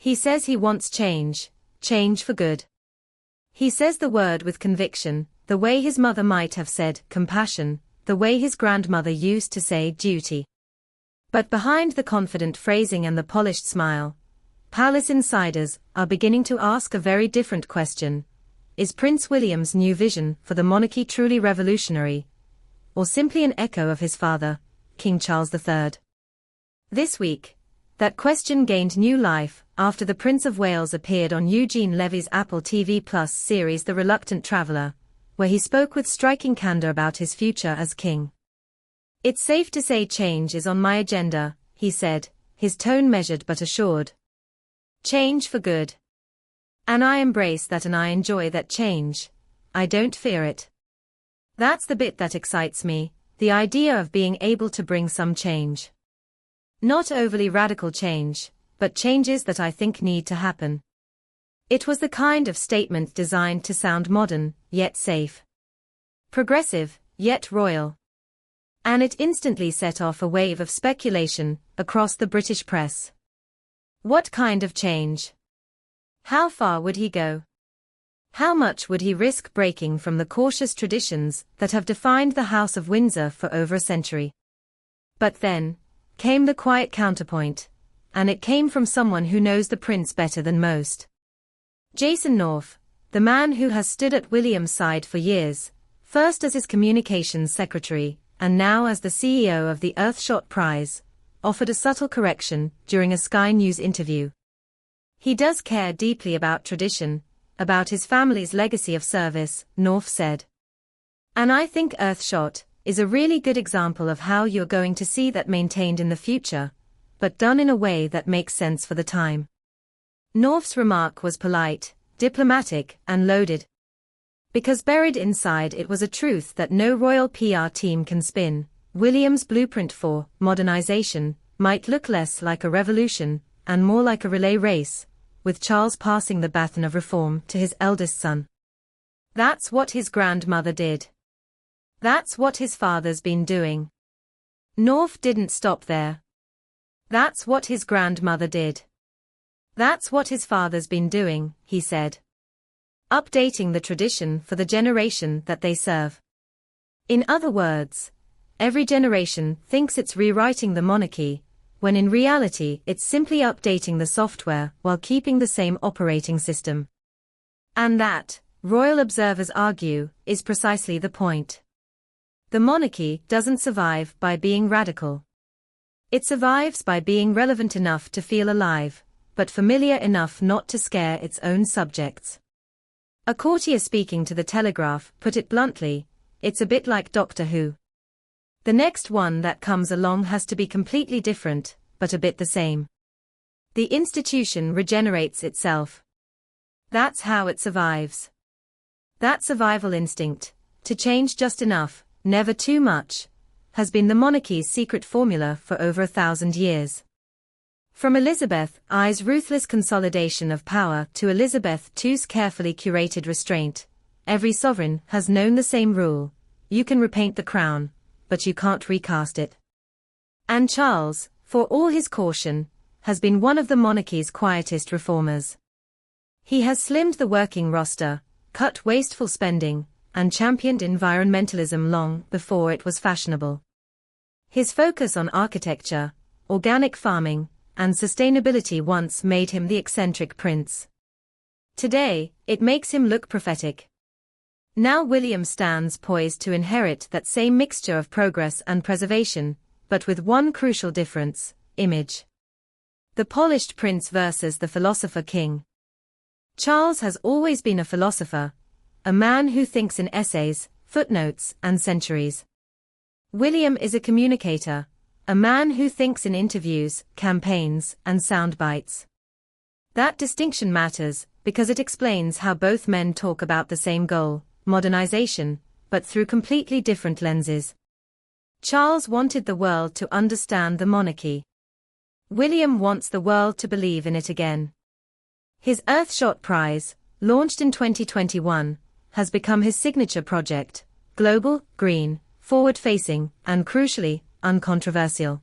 He says he wants change, change for good. He says the word with conviction, the way his mother might have said compassion, the way his grandmother used to say duty. But behind the confident phrasing and the polished smile, palace insiders are beginning to ask a very different question. Is Prince William's new vision for the monarchy truly revolutionary, or simply an echo of his father, King Charles III? This week, that question gained new life after the Prince of Wales appeared on Eugene Levy's Apple TV Plus series The Reluctant Traveller, where he spoke with striking candor about his future as king. "It's safe to say change is on my agenda," he said, his tone measured but assured. "Change for good. And I embrace that and I enjoy that change. I don't fear it. That's the bit that excites me, the idea of being able to bring some change. Not overly radical change, but changes that I think need to happen." It was the kind of statement designed to sound modern, yet safe. Progressive, yet royal. And it instantly set off a wave of speculation across the British press. What kind of change? How far would he go? How much would he risk breaking from the cautious traditions that have defined the House of Windsor for over a century? But then came the quiet counterpoint, and it came from someone who knows the prince better than most. Jason North, the man who has stood at William's side for years, first as his communications secretary, and now as the CEO of the Earthshot Prize, offered a subtle correction during a Sky News interview. He does care deeply about tradition, about his family's legacy of service, North said. And I think Earthshot is a really good example of how you're going to see that maintained in the future, but done in a way that makes sense for the time. North's remark was polite, diplomatic, and loaded. Because buried inside it was a truth that no royal PR team can spin. William's blueprint for modernization might look less like a revolution and more like a relay race, with Charles passing the baton of reform to his eldest son. That's what his grandmother did. That's what his father's been doing. North didn't stop there. That's what his grandmother did. That's what his father's been doing, he said. Updating the tradition for the generation that they serve. In other words, every generation thinks it's rewriting the monarchy, when in reality it's simply updating the software while keeping the same operating system. And that, royal observers argue, is precisely the point. The monarchy doesn't survive by being radical. It survives by being relevant enough to feel alive, but familiar enough not to scare its own subjects. A courtier speaking to the Telegraph put it bluntly, it's a bit like Doctor Who. The next one that comes along has to be completely different, but a bit the same. The institution regenerates itself. That's how it survives. That survival instinct, to change just enough, never too much, has been the monarchy's secret formula for over 1,000 years. From Elizabeth I's ruthless consolidation of power to Elizabeth II's carefully curated restraint, every sovereign has known the same rule: you can repaint the crown, but you can't recast it. And Charles, for all his caution, has been one of the monarchy's quietest reformers. He has slimmed the working roster, cut wasteful spending, and championed environmentalism long before it was fashionable. His focus on architecture, organic farming, and sustainability once made him the eccentric prince. Today, it makes him look prophetic. Now William stands poised to inherit that same mixture of progress and preservation, but with one crucial difference: image. The polished prince versus the philosopher king. Charles has always been a philosopher, a man who thinks in essays, footnotes, and centuries. William is a communicator, a man who thinks in interviews, campaigns, and sound bites. That distinction matters, because it explains how both men talk about the same goal, modernization, but through completely different lenses. Charles wanted the world to understand the monarchy. William wants the world to believe in it again. His Earthshot Prize, launched in 2021, has become his signature project: global, green, forward-facing, and crucially, uncontroversial.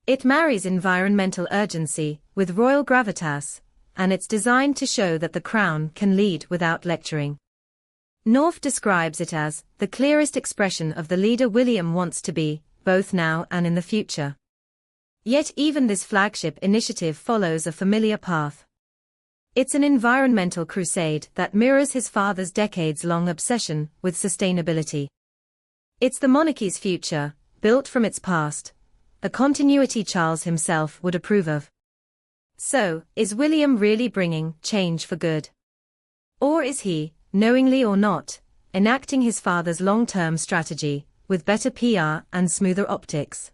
It marries environmental urgency with royal gravitas, and it's designed to show that the crown can lead without lecturing. North describes it as the clearest expression of the leader William wants to be, both now and in the future. Yet even this flagship initiative follows a familiar path. It's an environmental crusade that mirrors his father's decades-long obsession with sustainability. It's the monarchy's future, built from its past, a continuity Charles himself would approve of. So, is William really bringing change for good? Or is he, knowingly or not, enacting his father's long-term strategy, with better PR and smoother optics?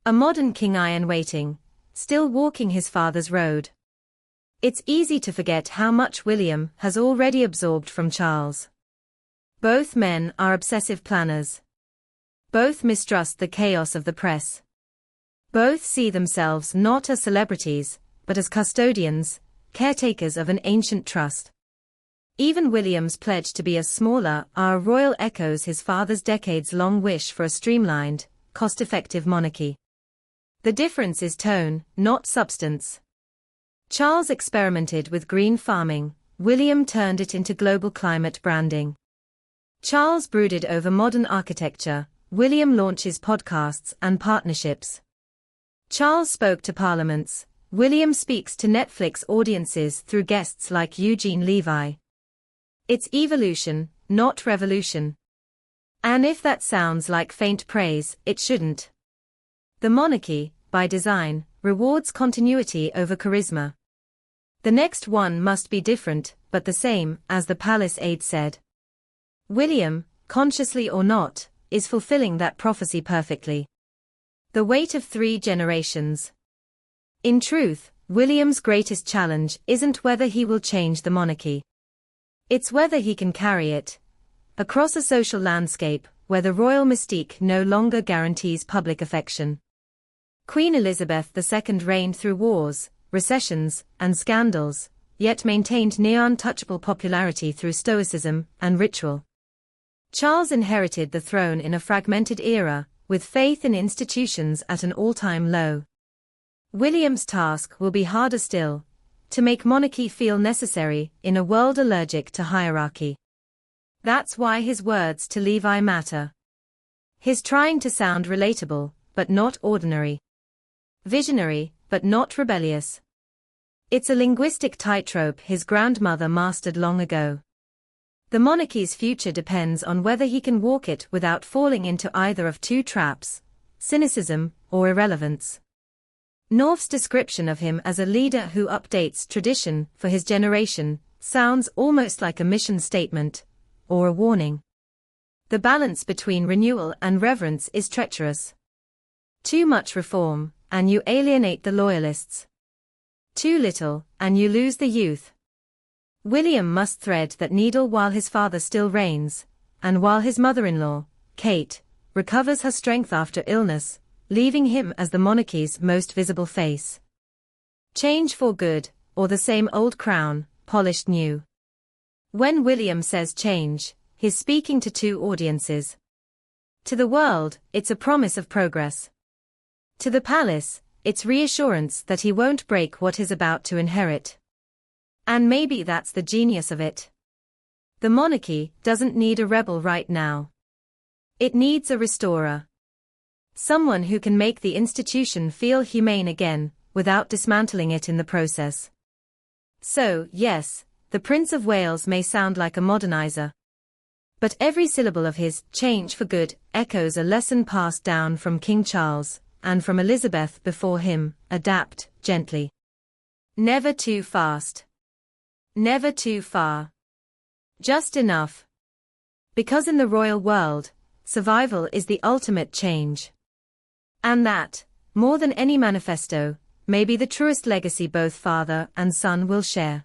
A modern king in waiting, still walking his father's road. It's easy to forget how much William has already absorbed from Charles. Both men are obsessive planners. Both mistrust the chaos of the press. Both see themselves not as celebrities, but as custodians, caretakers of an ancient trust. Even William's pledge to be a smaller royal echoes his father's decades-long wish for a streamlined, cost-effective monarchy. The difference is tone, not substance. Charles experimented with green farming, William turned it into global climate branding. Charles brooded over modern architecture, William launches podcasts and partnerships. Charles spoke to parliaments, William speaks to Netflix audiences through guests like Eugene Levy. It's evolution, not revolution. And if that sounds like faint praise, it shouldn't. The monarchy, by design, rewards continuity over charisma. The next one must be different, but the same, as the palace aide said. William, consciously or not, is fulfilling that prophecy perfectly. The weight of 3 generations. In truth, William's greatest challenge isn't whether he will change the monarchy. It's whether he can carry it across a social landscape where the royal mystique no longer guarantees public affection. Queen Elizabeth II reigned through wars, recessions, and scandals, yet maintained near untouchable popularity through stoicism and ritual. Charles inherited the throne in a fragmented era, with faith in institutions at an all-time low. William's task will be harder still, to make monarchy feel necessary in a world allergic to hierarchy. That's why his words to Levi matter. His trying to sound relatable, but not ordinary. Visionary, but not rebellious. It's a linguistic tightrope his grandmother mastered long ago. The monarchy's future depends on whether he can walk it without falling into either of 2 traps, cynicism or irrelevance. North's description of him as a leader who updates tradition for his generation sounds almost like a mission statement, or a warning. The balance between renewal and reverence is treacherous. Too much reform, and you alienate the loyalists. Too little, and you lose the youth. William must thread that needle while his father still reigns, and while his mother-in-law, Kate, recovers her strength after illness, leaving him as the monarchy's most visible face. Change for good, or the same old crown, polished new. When William says change, he's speaking to 2 audiences. To the world, it's a promise of progress. To the palace, it's reassurance that he won't break what he's about to inherit. And maybe that's the genius of it. The monarchy doesn't need a rebel right now. It needs a restorer. Someone who can make the institution feel humane again, without dismantling it in the process. So, yes, the Prince of Wales may sound like a modernizer. But every syllable of his change for good echoes a lesson passed down from King Charles, and from Elizabeth before him: adapt, gently. Never too fast. Never too far. Just enough. Because in the royal world, survival is the ultimate change. And that, more than any manifesto, may be the truest legacy both father and son will share.